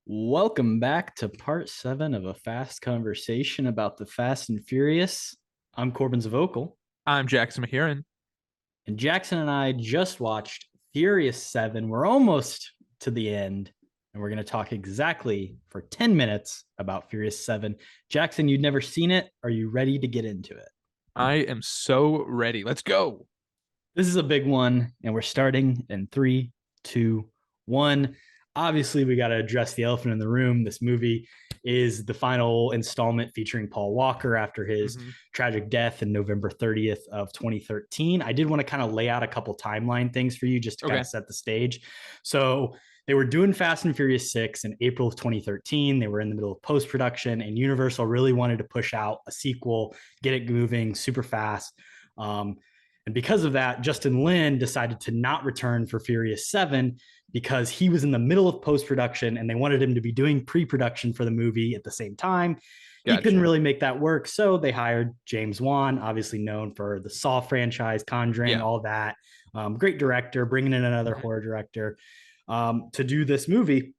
Welcome back to part 7 of a fast conversation about the Fast and Furious. I'm Korbin Zvokel, I'm Jackson Mahuron. and Jackson and I just watched Furious 7. We're almost to the end, and we're going to talk exactly for 10 minutes about Furious 7. Jackson, you'd never seen it. Are you ready to get into it? I am so ready. Let's go. This is a big one, and we're starting in 3, 2, 1. Obviously, we got to address the elephant in the room. This movie is the final installment featuring Paul Walker after his hmm tragic death in November 30th of 2013. I did want to kind of lay out a couple timeline things for you just to kind Okay. of set the stage. So they were doing Fast and Furious 6 in April of 2013. They were in the middle of post-production, and Universal really wanted to push out a sequel, get it moving super fast. And because of that, Justin Lin decided to not return for Furious 7 because he was in the middle of post production and they wanted him to be doing pre production for the movie at the same time. He couldn't Gotcha. really make that work. So they hired James Wan, obviously known for the Saw franchise, Conjuring, Yeah. all that. Great director, bringing in another hmm horror director to do this movie.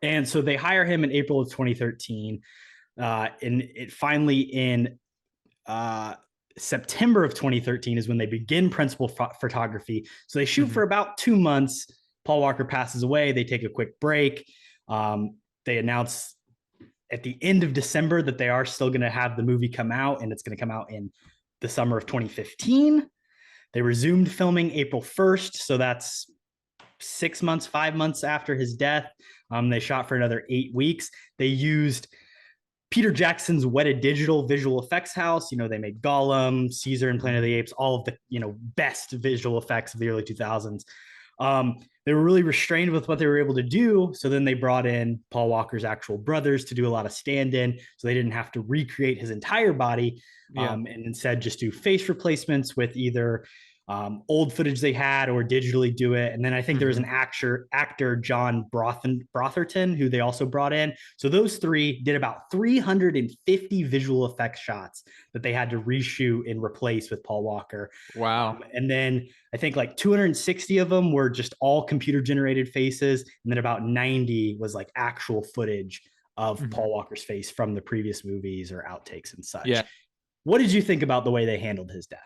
And so they hire him in April of 2013. And it finally in uh, September of 2013 is when they begin principal photography. So they shoot hmm for about 2 months. Paul Walker passes away. They take a quick break. They announce at the end of December that they are still going to have the movie come out, and it's going to come out in the summer of 2015. They resumed filming April 1st. So that's 6 months, 5 months after his death. They shot for another 8 weeks. They used Peter Jackson's Weta Digital visual effects house. They made Gollum, Caesar, and Planet of hmm the Apes, all of the best visual effects of the early 2000s. They were really restrained with what they were able to do. So then they brought in Paul Walker's actual brothers to do a lot of stand-in, so they didn't have to recreate his entire body, Yeah. and instead just do face replacements with either old footage they had or digitally do it. And then I think there was hmm an actor John Brotherton, who they also brought in. So those three did about 350 visual effects shots that they had to reshoot and replace with Paul Walker. Wow. And then I think like 260 of them were just all computer generated faces. And then about 90 was like actual footage of hmm Paul Walker's face from the previous movies or outtakes and such. Yeah. What did you think about the way they handled his death?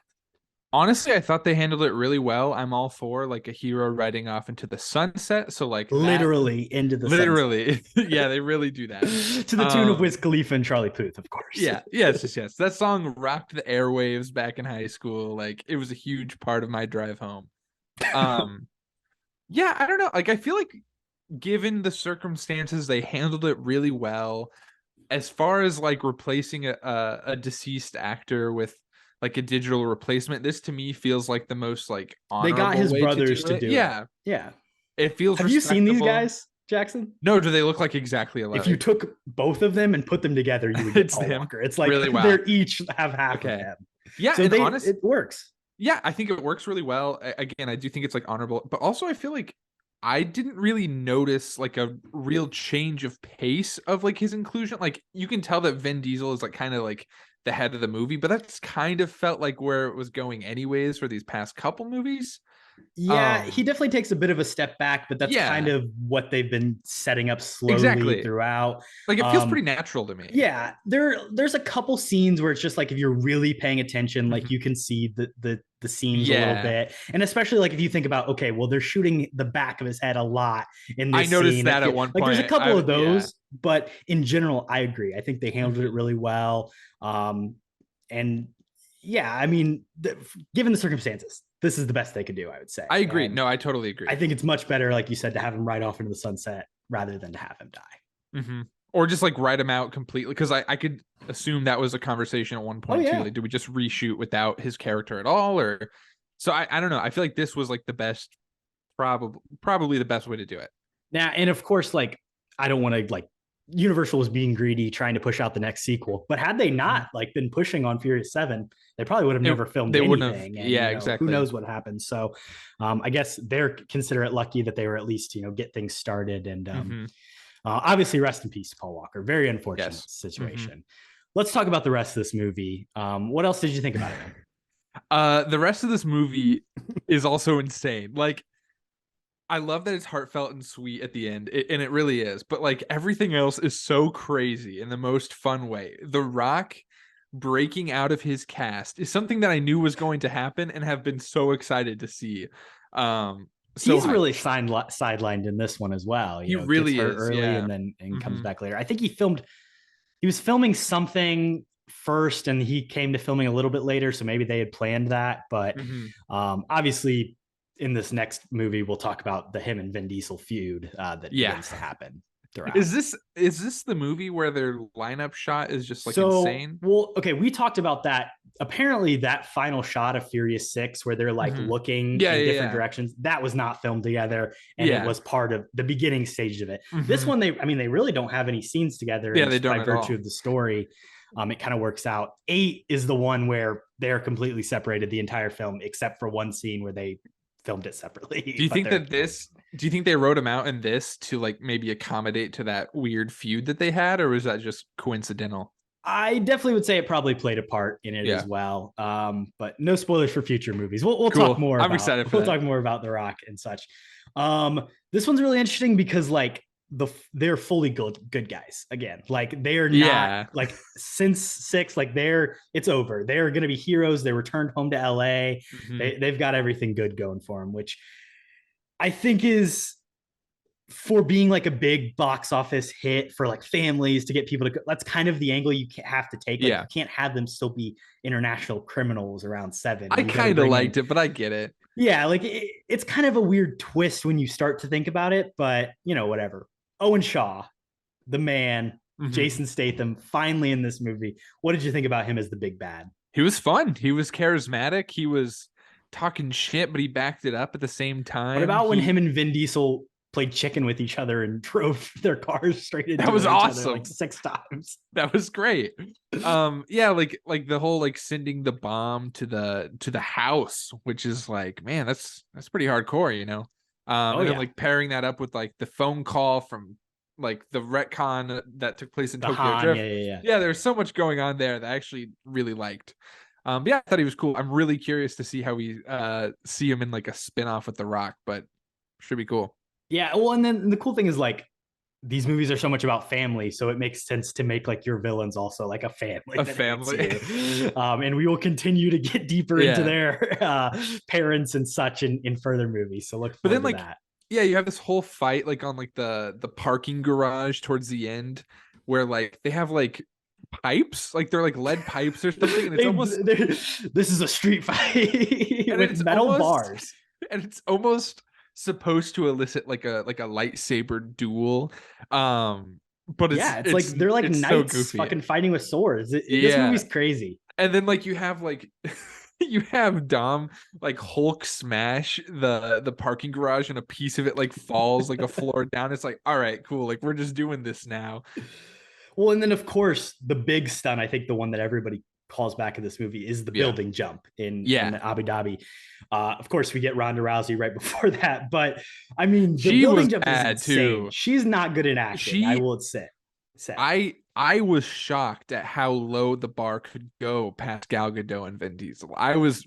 Honestly, I thought they handled it really well. I'm all for like a hero riding off into the sunset. So like that Literally into the sunset. literally, yeah, they really do that. To the tune of Wiz Khalifa and Charlie Puth, of course. Yeah, yes. That song rocked the airwaves back in high school. Like it was a huge part of my drive home. Um, yeah, I don't know. Like I feel like given the circumstances, they handled it really well. As far as like replacing a deceased actor with like a digital replacement, this to me feels like the most like They got honorable his way to brothers do to it. do it. Yeah, Yeah. it feels Have you seen these respectable. guys, Jackson? No, do they look like exactly If you alike? took both of them and put them together, you would get It's Paul them. Walker. It's like Really? Wow. they're each have half of Okay. him. Yeah, So and they honest, it works. yeah, I think it works really well. Again, I do think it's like honorable, but also I feel like I didn't really notice like a real change of pace of like his inclusion. Like you can tell that Vin Diesel is like kind of like the head of the movie, but that's kind of felt like where it was going anyways for these past couple movies. Yeah, he Um, definitely takes a bit of a step back, but that's kind yeah, of what they've been setting up slowly exactly. throughout. Like it feels Um, pretty natural to me. yeah, there's a couple scenes where it's just like if you're really paying attention, like Mhm. you can see the seams a little Yeah, bit, and especially like if you think about, okay, well, they're shooting the back of his head a lot in I this noticed scene. that at one Like there's a point. couple I of yeah. those, but in general, I agree. I think they handled it Mhm. really well. And yeah, I mean, given the circumstances, this is the best they could do, I would say. I agree. And No, I totally I agree. think it's much better, like you said, to have him ride off into the sunset rather than to have him die. hmm Or just like write him out completely because I could assume that was a conversation at one Oh point too. yeah. Like, do we just reshoot without his character at all? Or so I don't know. I feel like this was like the best, probably the best way to do it. Now, and of course, like I don't want to like Universal was being greedy, trying to push out the next sequel. But had they Mhm. not like been pushing on Furious 7, they probably would have They never filmed they wouldn't have. anything. And Yeah, who exactly. knows what happened. So I guess they're consider it lucky that they were at least, get things started. And hmm obviously, rest in peace, Paul Walker. Very unfortunate Yes. hmm situation. Let's talk about the rest of this movie. What else did you think about it? The rest of this movie is also insane. Like I love that it's heartfelt and sweet at the end, and it really is. But like everything else is so crazy in the most fun way. The Rock breaking out of his cast is something that I knew was going to happen, and have been so excited to see. So He's hyped. really sidelined in this one as well. He Gets really hurt is, early yeah. and then comes Mhm. back later. I think he was filming something first and he came to filming a little bit later. So maybe they had planned that. But Mhm. obviously, in this next movie, we'll talk about the him and Vin Diesel feud that Yeah. begins to happen throughout. Is this the movie where their lineup shot is just like So, insane? well, okay, we talked about that. Apparently, that final shot of Furious 6, where they're like Mhm. looking Yeah, in yeah, different yeah. directions, that was not filmed together. And it Yeah. was part of the beginning stage of it. This Mhm. one, I mean, they really don't have any scenes together. Yeah, And they just by don't at virtue all. of the story, it kind of works out. 8 is the one where they're completely separated the entire film, except for one scene where they filmed it separately. Do you But think they're that this do you think they wrote him out in this to like maybe accommodate to that weird feud that they had, or was that just coincidental? I definitely would say it probably played a part in it Yeah. as well. But no spoilers for future movies. We'll talk Cool. more I'm about excited for that. The Rock and such. This one's really interesting because like they're fully good guys again. Like they are not Yeah. like since 6, like it's over. They're gonna be heroes. They returned home to LA. Mhm. They've got everything good going for them, which I think is for being like a big box office hit for like families to get people to go. That's kind of the angle you have to take. Like you Yeah. can't have them still be international criminals around 7. I You got to kind of bring in, liked it, but I get it. yeah, like it's kind of a weird twist when you start to think about it, but whatever. Owen Shaw, the man, Mhm. Jason Statham, finally in this movie. What did you think about him as the big bad? He was fun. He was charismatic. He was talking shit, but he backed it up at the same What time. about when He him and Vin Diesel played chicken with each other and drove their cars straight That into was each other like awesome. 6 times? That was great. Yeah, like the whole like sending the bomb to the house, which is like, man, that's pretty hardcore, you know. Oh And then yeah, like pairing that up with like the phone call from like the retcon that took place in the Tokyo Han, Drift. yeah. Yeah, there's so much going on there that I actually really liked. But yeah, I thought he was cool. I'm really curious to see how we see him in like a spin-off with The Rock, but should be cool. Yeah, well, and then the cool thing is like these movies are so much about family, so it makes sense to make like your villains also like a family A that hates family. you. And we will continue to get deeper into Yeah. their parents and such in further movies. So look But then forward to like that. yeah, you have this whole fight like on like the parking garage towards the end where like they have like pipes, like they're like lead pipes or something, and it's almost This is a street fight and with it's metal almost bars. and it's almost supposed to elicit like a lightsaber duel. But it's Yeah, it's like it's they're like it's so knights goofy. fucking fighting with swords. This Yeah. movie's crazy. And then like you have like you have Dom like Hulk smash the parking garage and a piece of it like falls like a floor down. It's like, all right, cool. Like we're just doing this now. Well, and then of course the big stunt, I think the one that everybody calls back in this movie is the Yeah. building jump in Yeah. Abu Dhabi. Of course, we get Ronda Rousey right before that, but I mean the She was building jump is bad insane. too. She's not good at acting. I She will say. I was shocked at how low the bar could go past Gal Gadot and Vin Diesel. I was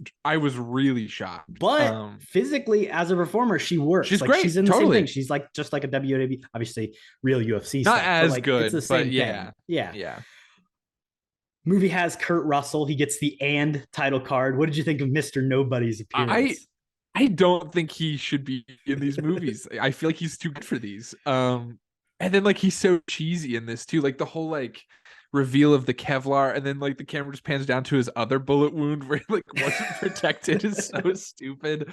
really shocked. But physically, as a performer, she works. She's Like she's great, in the same thing. totally. She's like just like a WWE, obviously real UFC Not stuff, but as like it's the good, but same yeah. thing. Yeah. Yeah. Movie has Kurt Russell. He gets the and title card. What did you think of Mr. Nobody's I appearance? I don't think he should be in these movies. I feel like he's too good for these. And then like he's so cheesy in this too. Like the whole like reveal of the Kevlar, and then like the camera just pans down to his other bullet wound where he like wasn't protected is so stupid.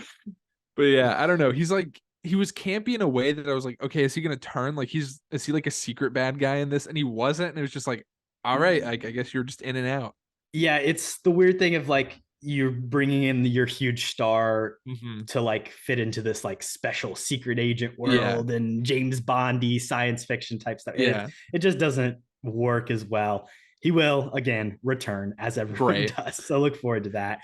But yeah, I don't know. He's like he was campy in a way that I was like, okay, is he gonna turn? Like is he like a secret bad guy in this? And he wasn't, and it was just like, all right, I guess you're just in and out. Yeah, it's the weird thing of like you're bringing in your huge star Hmm. to like fit into this like special secret agent Yeah. world and James Bondy science fiction type stuff. It Yeah. it just doesn't work as well. He will again return as everyone Great. does. So look forward to that.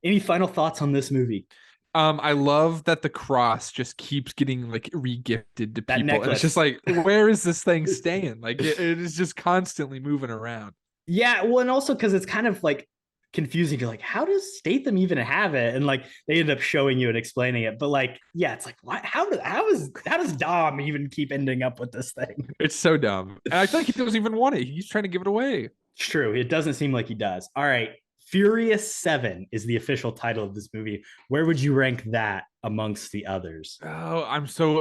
Any final thoughts on this movie? I love that the cross just keeps getting like regifted to That people, and it's just necklace. like, where is this thing staying? Like it is just constantly moving around. Yeah, well, and also because it's kind of like confusing. You're like, how does Statham even have it? And like they end up showing you and explaining it. But like, yeah, it's like, what? How does Dom even keep ending up with this thing? It's so dumb. And I feel like he doesn't even want it. He's trying to give it away. It's true. It doesn't seem like he does. All right. Furious 7 is the official title of this movie. Where would you rank that amongst the others? Oh,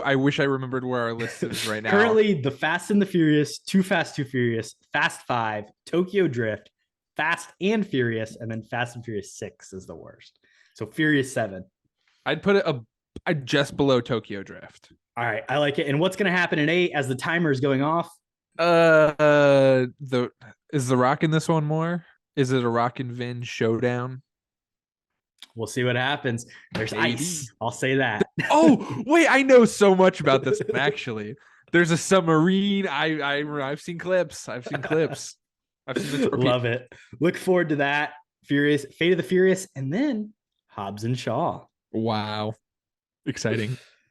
I wish I remembered where our list is right now. Currently, The Fast and the Furious, Too Fast, Too Furious, Fast 5, Tokyo Drift, Fast and Furious, and then Fast and Furious 6 is the worst. So Furious 7. I'd put it just below Tokyo Drift. All right, I like it. And what's going to happen in 8 as the timer is going off? Is the Rock in this one more? Is it a Rock and Vin showdown? We'll see what happens. There's Maybe. ice. I'll say that. Oh, wait, I know so much about this one, actually. There's a submarine. I've seen clips. I've seen the torpedo. Love it. Look forward to that. Furious, Fate of the Furious, and then Hobbs and Shaw. Wow. Exciting.